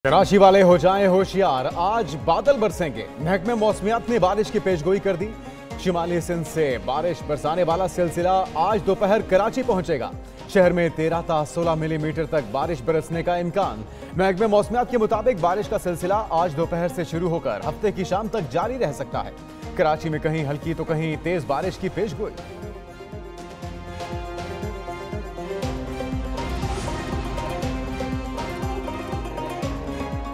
कराची वाले हो जाएं होशियार, आज बादल बरसेंगे। महकमे मौसमियात ने बारिश की पेशगोई कर दी। शिमाली सिंध से बारिश बरसाने वाला सिलसिला आज दोपहर कराची पहुंचेगा। शहर में 13 ता 16 मिलीमीटर तक बारिश बरसने का इम्कान। महकमे मौसमियात के मुताबिक बारिश का सिलसिला आज दोपहर से शुरू होकर हफ्ते की शाम तक जारी रह सकता है। कराची में कहीं हल्की तो कहीं तेज बारिश की पेशगोई।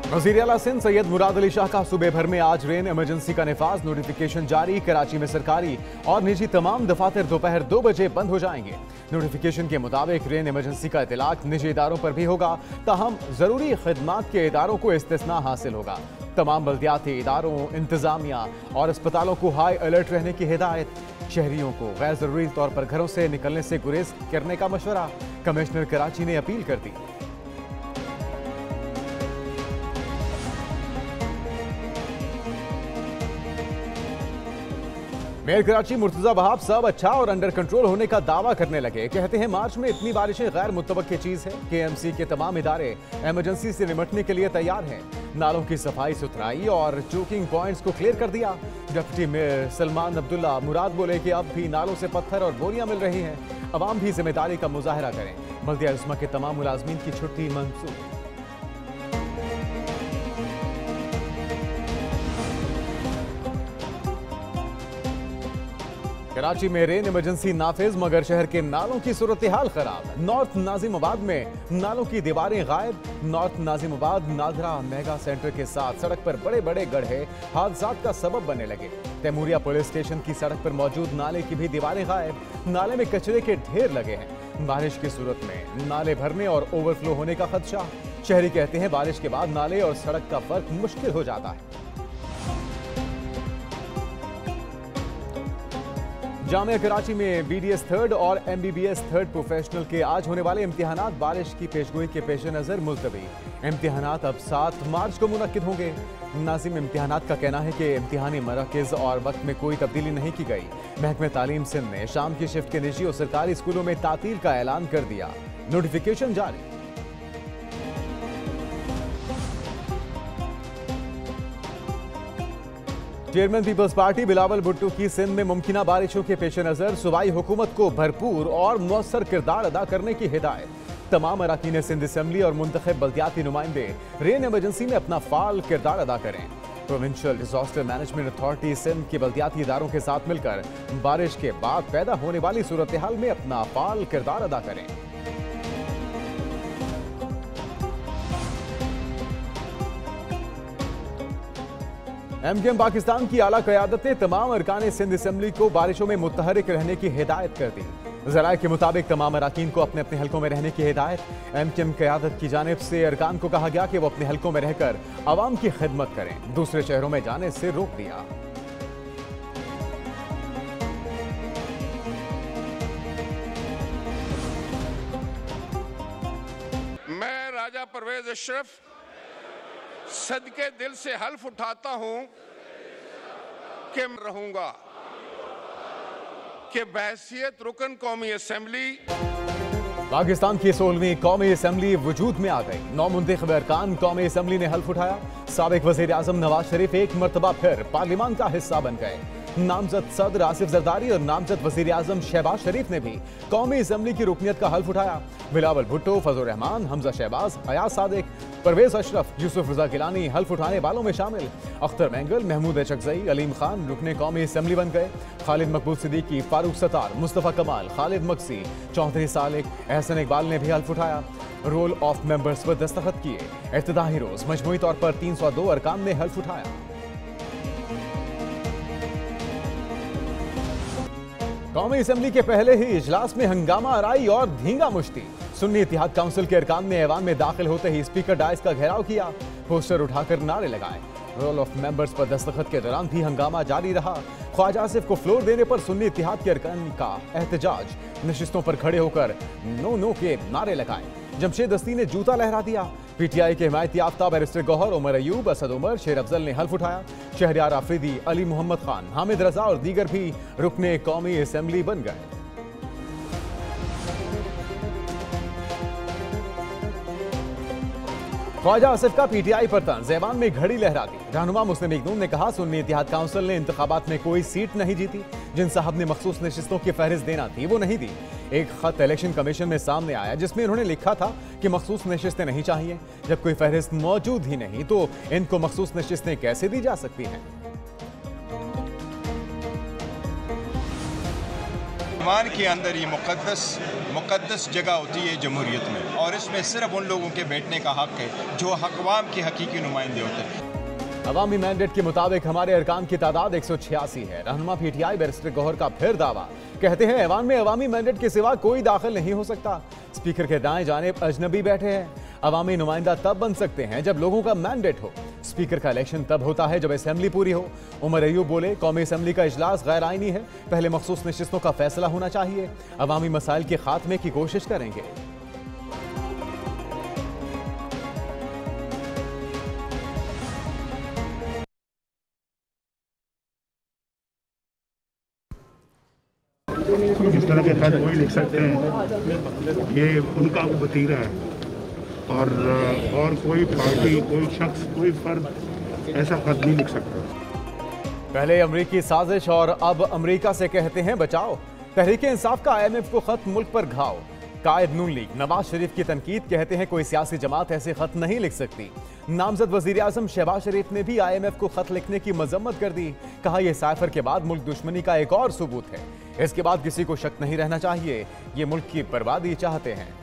वज़ीर आला सिंध सैयद मुराद अली शाह का सूबे भर में आज रेन इमरजेंसी का निफाज, नोटिफिकेशन जारी। कराची में सरकारी और निजी तमाम दफातर दोपहर 2 बजे बंद हो जाएंगे। नोटिफिकेशन के मुताबिक रेन इमरजेंसी का इतलाक निजी इदारों पर भी होगा, ताहम जरूरी खिदमात के इदारों को इस्तिस्ना हासिल होगा। तमाम बल्दियाती इदारों, इंतजामिया और अस्पतालों को हाई अलर्ट रहने की हिदायत। शहरियों को गैर जरूरी तौर पर घरों से निकलने से गुरेज करने का मशवरा। कमिश्नर कराची ने अपील कर दी। मेयर कराची मुर्तजा वहाब सब अच्छा और अंडर कंट्रोल होने का दावा करने लगे। कहते हैं मार्च में इतनी बारिशें गैर मुतवक्की चीज है। KMC के तमाम इदारे इमरजेंसी से निपटने के लिए तैयार हैं। नालों की सफाई सुथराई और चोकिंग पॉइंट्स को क्लियर कर दिया। डिप्टी मेयर सलमान अब्दुल्ला मुराद बोले कि अब भी नालों से पत्थर और बोरियां मिल रही हैं। अवाम भी जिम्मेदारी का मुजाहरा करें। बल्दिया उस्मा के तमाम मुलाजमीन की छुट्टी मंसूख। कराची में रेन इमरजेंसी नाफिज, मगर शहर के नालों की सूरत हाल खराब। नॉर्थ नाजिमाबाद में नालों की दीवारें गायब। North Nazimabad NADRA mega centre के साथ सड़क पर बड़े बड़े गड्ढे हादसात का सबब बनने लगे। तैमूरिया पुलिस स्टेशन की सड़क पर मौजूद नाले की भी दीवारें गायब। नाले में कचरे के ढेर लगे हैं। बारिश की सूरत में नाले भरने और ओवरफ्लो होने का खदशा। शहरी कहते हैं बारिश के बाद नाले और सड़क का फर्क मुश्किल हो जाता है। जामिया कराची में BDS थर्ड और MBBS थर्ड प्रोफेशनल के आज होने वाले इम्तिहानात बारिश की पेशगोई के पेश नज़र मुलतवी। इम्तिहानात अब 7 मार्च को मुनक्किद होंगे। नाज़िम इम्तिहानात का कहना है कि इम्तिहानी मराकज़ और वक्त में कोई तब्दीली नहीं की गई। महकमे तालीम सिंध ने शाम की शिफ्ट के निजी और सरकारी स्कूलों में तातील का ऐलान कर दिया। नोटिफिकेशन जारी। Chairman people's party Bilawal Bhutto की सिंध में मुमकिना बारिशों के पेश नज़र सूबाई हुकूमत को भरपूर और मौसर किरदार अदा करने की हिदायत। तमाम अराकीन सिंध असम्बली और मुंतखब बल्दियाती नुमाइंदे रेन इमरजेंसी में अपना फाल किरदार अदा करें। Provincial disaster management authority Sindh के बल्दियाती इदारों के साथ मिलकर बारिश के बाद पैदा होने वाली सूरत हाल में अपना फाल किरदार अदा करें। MKM पाकिस्तान की आला क़यादत ने तमाम अरकान सिंध असम्बली को बारिशों में मुतहरिक रहने की हिदायत कर दी। ज़राए के मुताबिक तमाम अराकीन को अपने अपने हलकों में रहने की हिदायत। MKM क़यादत की जानिब से अरकान को कहा गया कि वो अपने हलकों में रहकर आवाम की खिदमत करें। दूसरे शहरों में जाने से रोक दिया। मैं राजा परवेज अशरफ सदके दिल से हल्फ उठाता हूं कि रहूंगा कि बहैसियत रुकन कौमी असेंबली। पाकिस्तान की 16वीं कौमी असम्बली वजूद में आ गई। 9 मुंतखब अरकान कौमी असम्बली ने हल्फ उठाया। साबिक वज़ीर आज़म नवाज शरीफ एक मरतबा फिर पार्लियामान का हिस्सा बन गए। नामजद सदर आसिफ जरदारी और नामजद वज़ीर आज़म शहबाज शरीफ ने भी कौमी असम्बली की रुकनियत का हल्फ उठाया। बिलावल भुट्टो, फजल रहमान, हमजा शहबाज, अयाज सादिक, परवेज अशरफ, यूसुफ रजा गिलानी हल्फ उठाने वालों में शामिल। अख्तर मैंगल, महमूद अचकजई, अलीम खान रुकने कौमी असम्बली बन गए। खालिद मकबूल सिद्दीकी, फारूक सत्तार, मुस्तफ़ा कमाल, खालिद मक्सी, चौधरी सालिक, एहसन इकबाल ने भी हल्फ उठाया। रोल ऑफ मेंबर्स पर दस्तखत किए। इफ्तिताही रोज मजमूई तौर पर 302 अरकान ने हल्फ उठाया। कौमी असम्बली के पहले ही इजलास में हंगामा आराई और धींगा मुश्ती। सुन्नी इत्तेहाद काउंसिल के अरकान ने ऐवान में दाखिल होते ही स्पीकर डायस का घेराव किया, पोस्टर उठाकर नारे लगाए। रोल ऑफ मेंबर्स पर दस्तखत के दौरान भी हंगामा जारी रहा। ख्वाजा आसिफ को फ्लोर देने पर सुन्नी इत्तेहाद के अरकान का एहतजाज। नशिस्तों पर खड़े होकर नो नो के नारे लगाए। जमशेद दस्ती ने जूता लहरा दिया। PTI के हिमायत याफ्ता बैरिस्टर गौहर, उमर अयूब, असद उमर, शेर अफजल ने हल्फ उठाया। शहरियार आफरीदी, अली मोहम्मद खान, हामिद रजा और दीगर भी रुकने कौमी असम्बली बन गए। ख्वाजा आसिफ का पीटीआई पर तंज, ऐवान में घड़ी लहरा दी। रहनुमा मुस्लिम लीग नून ने कहा सुन्नी इत्तेहाद काउंसिल ने इंतखाबात में कोई सीट नहीं जीती। जिन साहब ने मखसूस नशिस्तों की फहरिस्त देना थी वो नहीं दी। एक खत इलेक्शन कमीशन में सामने आया जिसमें उन्होंने लिखा था कि मखसूस नशिस्तें नहीं चाहिए। जब कोई फहरिस्त मौजूद ही नहीं तो इनको मखसूस नशिस्तें कैसे दी जा सकती हैं? ईमान के अंदर ये मुक़द्दस जगह होती है जमहूरियत में, और इसमें सिर्फ उन लोगों के बैठने का हक है जो अक़वाम के हकीकी नुमाइंदे होते हैं। अवामी मैंडेट के मुताबिक हमारे अरकान की तादाद 186 है। रहनुमा पीटीआई बैरिस्टर गौहर का फिर दावा, कहते हैं ऐवान में अवामी मैंडेट के सिवा कोई दाखिल नहीं हो सकता। स्पीकर के दाएं जानिब अजनबी बैठे हैं। अवामी नुमाइंदा तब बन सकते हैं जब लोगों का मैंडेट हो। स्पीकर का इलेक्शन तब होता है जब असेंबली पूरी हो। उमर अयूब बोले कौमी असेंबली का इजलास गैर आईनी है, पहले मखसूस नशिस्तों का फैसला होना चाहिए। अवामी मसाइल के खात्मे की कोशिश करेंगे। इस तरह के खत वही लिख सकते हैं, ये उनका वतीरा है और कोई पार्टी, कोई शख्स, कोई फर्द ऐसा खत नहीं लिख सकता। पहले अमरीकी साजिश और अब अमरीका से कहते हैं बचाओ। तहरीके इंसाफ का IMF को खत, मुल्क पर घाव। कायद नून लीग नवाज शरीफ की तनकीद, कहते हैं कोई सियासी जमात ऐसे खत नहीं लिख सकती। नामजद वजीर आजम शहबाज शरीफ ने भी IMF को खत लिखने की मजम्मत कर दी। कहा यह साइफर के बाद मुल्क दुश्मनी का एक और सबूत है। इसके बाद किसी को शक नहीं रहना चाहिए, ये मुल्क की बर्बादी चाहते हैं।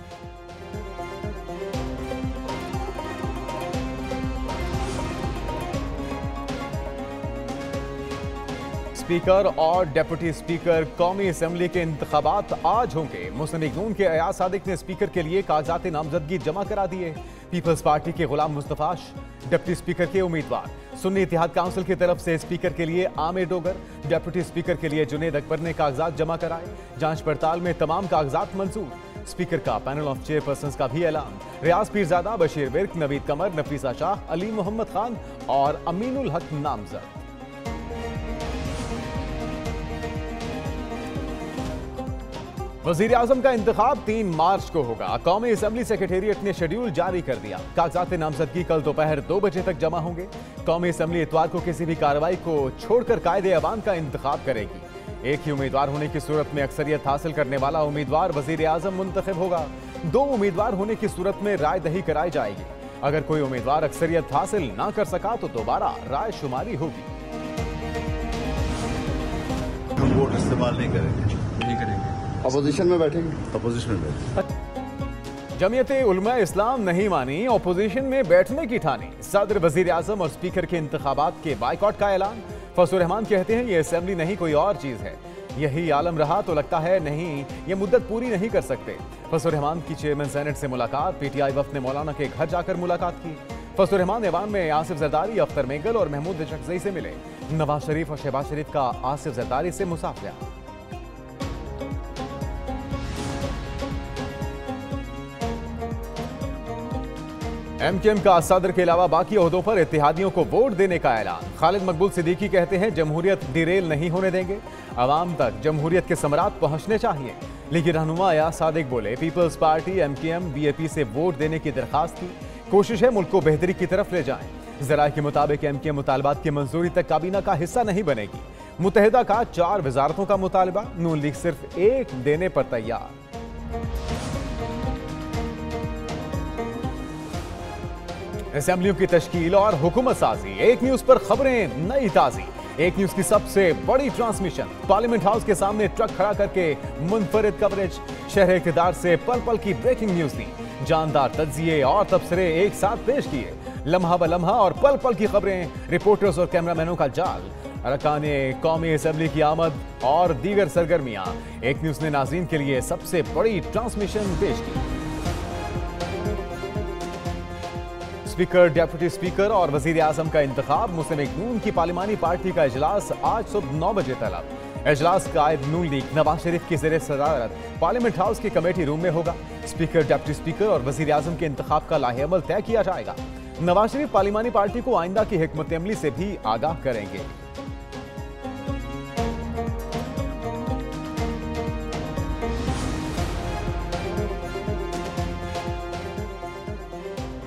स्पीकर और डिप्टी स्पीकर कौमी असेंबली के इंतखाबात आज होंगे। मुस्लिम लीग नून के अयाज सादिक ने स्पीकर के लिए कागजात नामजदगी जमा करा दिए। पीपल्स पार्टी के गुलाम मुस्तफा डिप्टी स्पीकर के उम्मीदवार। सुन्नी इत्तेहाद काउंसिल की तरफ से स्पीकर के लिए आमिर डोगर, डिप्टी स्पीकर के लिए जुनेद अकबर ने कागजात जमा कराए। जांच पड़ताल में तमाम कागजात मंजूर। स्पीकर का पैनल ऑफ चेयरपर्सन का भी ऐलान। रियाज पीरजादा, बशीर विर्क, नवीद कमर, नफीसा शाह, अली मोहम्मद खान और अमीनुल हक नामजद। वजीर आजम का इंतखाब 3 मार्च को होगा। कौमी असेंबली सेक्रेटेरिएट ने शेड्यूल जारी कर दिया। कागजात नामजदगी कल दोपहर 2 बजे तक जमा होंगे। कौमी असेंबली इतवार को किसी भी कार्रवाई को छोड़कर कायदे अवाम का इंतखाब करेगी। एक ही उम्मीदवार होने की सूरत में अक्सरियत हासिल करने वाला उम्मीदवार वजीर आजम मुंतखब होगा। 2 उम्मीदवार होने की सूरत में राय दही कराई जाएगी। अगर कोई उम्मीदवार अक्सरियत हासिल ना कर सका तो दोबारा राय शुमारी होगी। हम वोट इस्तेमाल नहीं करेंगे। अपोजिशन में बैठेंगे। अपोजिशन में बैठेंगे। जमीयते उलमा इस्लाम नहीं मानी, अपोजिशन में बैठने की ठानी। सदर, वजीर आजम और स्पीकर के इंतखाबात के बाइकआउट का ऐलान। फजलुर रहमान कहते हैं ये असेंबली नहीं कोई और चीज है। यही आलम रहा तो लगता है नहीं ये मुद्दत पूरी नहीं कर सकते। फजलुर रहमान की चेयरमैन सेनेट से मुलाकात। पीटीआई वफ्द ने मौलाना के घर जाकर मुलाकात की। फजलुर रहमान ऐवान में आसिफ जरदारी, अख्तर मेंगल और महमूद इशरकज़ई से मिले। नवाज शरीफ और शहबाज शरीफ का आसिफ जरदारी से मुसाफिया। MKM का सदर के अलावा बाकी ओहदों पर इत्तेहादियों को वोट देने का ऐलान। खालिद मकबूल सिद्दीकी कहते हैं जमहूरियत डिरेल नहीं होने देंगे। अवाम तक जमहूरियत के समरात पहुंचने चाहिए। लीगी रहनुमा अयाज सादिक बोले पीपल्स पार्टी MKM BAP से वोट देने की दरखास्त की। कोशिश है मुल्क को बेहतरी की तरफ ले जाएं। जराए के मुताबिक MKM मुतालबात की मंजूरी तक काबीना का हिस्सा नहीं बनेगी। मुत्तहिदा का 4 वजारतों का मुतालबा, नून लीग सिर्फ 1 देने पर तैयार। असेंबलियों की तश्कील और हुकूमत साजी। एक न्यूज पर खबरें नई ताजी। एक न्यूज की सबसे बड़ी ट्रांसमिशन। पार्लियामेंट हाउस के सामने ट्रक खड़ा करके मुनफरिद कवरेज। शहर इक़्तिदार से पल पल की ब्रेकिंग न्यूज दी। जानदार तज्जिए और तबसरे एक साथ पेश किए। लम्हा ब लम्हा और पल पल की खबरें, रिपोर्टर्स और कैमरामैनों का जाल। अरकाने कौमी असेंबली की आमद और दीगर सरगर्मियां। एक न्यूज ने नाज़रीन के लिए सबसे बड़ी ट्रांसमिशन पेश की। स्पीकर, डिप्टी स्पीकर और वजीर आजम का इंतखाब। मुस्लिम लीग नून की पार्लिमानी पार्टी का इजलास आज सुबह 9 बजे तलब। इजलास कायद नून लीग नवाज शरीफ की ज़ेरे सदारत पार्लियामेंट हाउस के कमेटी रूम में होगा। स्पीकर, डिप्टी स्पीकर और वजीर आजम के इंतखाब का लाहेअमल तय किया जाएगा। नवाज शरीफ पार्लिमानी पार्टी को आइंदा की हिकमत अमली से भी आगाह करेंगे।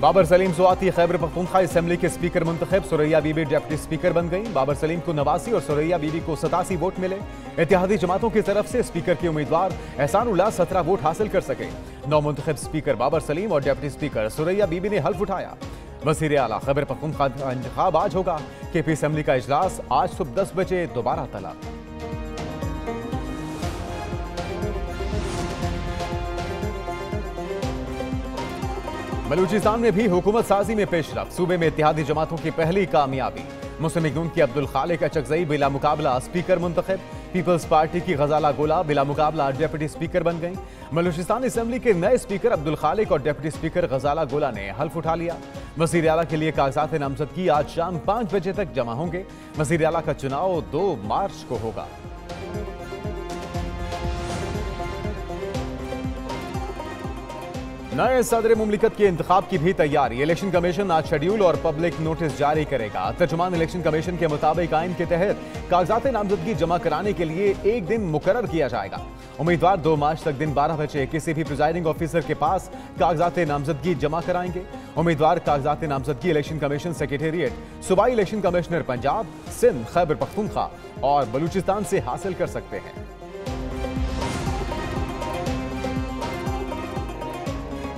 बाबर सलीम स्वाति खैबर पख्तूनख्वा असेंबली के स्पीकर मुंतखब, सुरैया बीबी डिप्टी स्पीकर बन गई। बाबर सलीम को 89 और सुरैया बीबी को 87 वोट मिले। इत्तेहादी जमातों की तरफ से स्पीकर के उम्मीदवार एहसानुल्लाह 17 वोट हासिल कर सके। नौ मुंतखब स्पीकर बाबर सलीम और डिप्टी स्पीकर सुरैया बीबी ने हल्फ उठाया। वज़ीर आला खैबर पख्तूनख्वा का इंतखाब आज होगा। केपी असेंबली का इजलास आज सुबह 10 बजे दोबारा तलब। बलूचिस्तान में भी हुकूमत साजी में पेशरफ, सूबे में इत्तेहादी जमातों की पहली कामयाबी। मुस्लिम लीग नून की अब्दुल खालिक अचकजई बिला मुकाबला स्पीकर मुंतखब। पीपल्स पार्टी की गजाला गोला बिला मुकाबला डिप्टी स्पीकर बन गई। बलूचिस्तान असेंबली के नए स्पीकर अब्दुल खालिक और डिप्टी स्पीकर गजाला गोला ने हल्फ उठा लिया। वज़ीर आला के लिए कागजात नामजदगी आज शाम 5 बजे तक जमा होंगे। वज़ीर आला का चुनाव 2 मार्च को होगा। नए सदर मुमलिकत के इंतखाब की भी तैयारी। इलेक्शन कमीशन आज शेड्यूल और पब्लिक नोटिस जारी करेगा। तर्जुमान इलेक्शन कमीशन के मुताबिक आइन के तहत कागजात नामजदगी जमा कराने के लिए एक दिन मुकर्रर किया जाएगा। उम्मीदवार 2 मार्च तक दिन 12 बजे किसी भी प्रिजाइडिंग ऑफिसर के पास कागजात नामजदगी जमा कराएंगे। उम्मीदवार कागजात नामजदगी इलेक्शन कमीशन सेक्रेटेरिएट, सूबाई इलेक्शन कमिश्नर पंजाब, सिंध, खैबर पख्तूनख्वा और बलूचिस्तान से हासिल कर सकते हैं।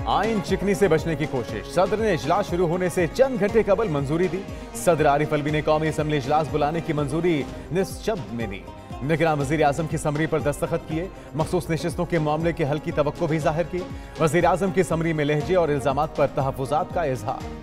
आइन चिकनी से बचने की कोशिश, सदर ने इजलास शुरू होने से चंद घंटे कबल मंजूरी दी। सदर आरिफ अलवी ने कौमी असेंबली इजलास बुलाने की मंजूरी निश्शब्द में दी। निगरान वजीर आजम की समरी पर दस्तखत किए। मखसूस नशिस्तों के मामले के हल की तवक्को भी जाहिर की। वजीर आजम की समरी में लहजे और इल्जामात पर तहफ़्फ़ुज़ात का इजहार।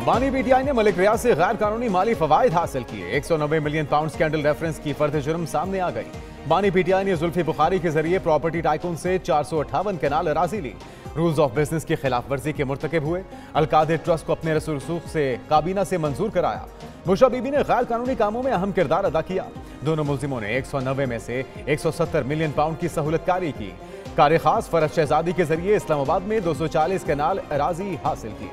बानी पीटीआई ने मलिक रियाज से गैर कानूनी माली फवायद हासिल किए। 190 मिलियन पाउंड स्कैंडल रेफरेंस की फर्द जुर्म सामने आ गई। बानी पीटीआई ने जुल्फी बुखारी के जरिए प्रॉपर्टी टाइकून से 458 कनाल अराजी ली। रूल्स ऑफ बिजनेस की खिलाफ वर्जी के मुर्तकिब हुए। अलकादिर ट्रस्ट को अपने रसूख से काबीना से मंजूर कराया। बुशरा बीबी ने गैर कानूनी कामों में अहम किरदार अदा किया। दोनों मुल्जिमों ने 190 में से 170 मिलियन पाउंड की सहूलतकारी की। कार खास फरज शहजादी के जरिए इस्लामाबाद में 240 कनाल अराजी हासिल की।